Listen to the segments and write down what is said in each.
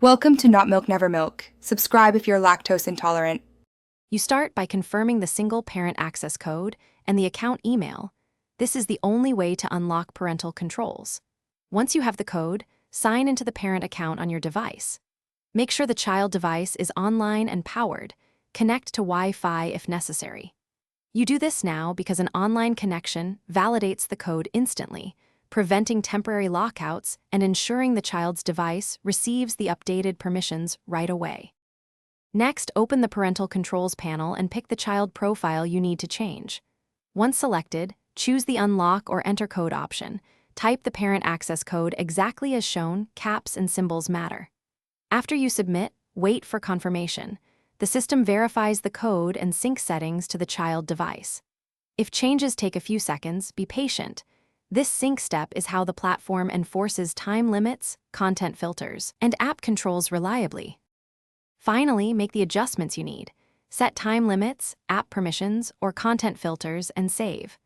Welcome to Not Milk Never Milk. Subscribe if you're lactose intolerant. You start by confirming the single parent access code and the account email. This is the only way to unlock parental controls. Once you have the code, sign into the parent account on your device. Make sure the child device is online and powered. Connect to Wi-Fi if necessary. You do this now because an online connection validates the code instantly, preventing temporary lockouts and ensuring the child's device receives the updated permissions right away. Next, open the Parental Controls panel and pick the child profile you need to change. Once selected, choose the Unlock or Enter Code option. Type the parent access code exactly as shown, caps and symbols matter. After you submit, wait for confirmation. The system verifies the code and syncs settings to the child device. If changes take a few seconds, be patient. This sync step is how the platform enforces time limits, content filters, and app controls reliably. Finally, make the adjustments you need. Set time limits, app permissions, or content filters and save.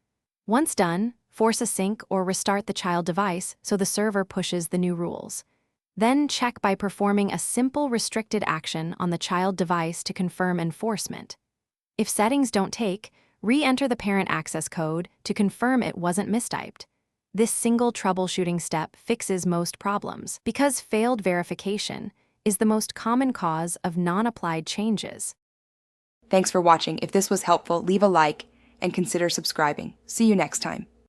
Once done, force a sync or restart the child device so the server pushes the new rules. Then check by performing a simple restricted action on the child device to confirm enforcement. If settings don't take, re-enter the parent access code to confirm it wasn't mistyped. This single troubleshooting step fixes most problems because failed verification is the most common cause of non-applied changes. Thanks for watching. If this was helpful, leave a like and consider subscribing. See you next time.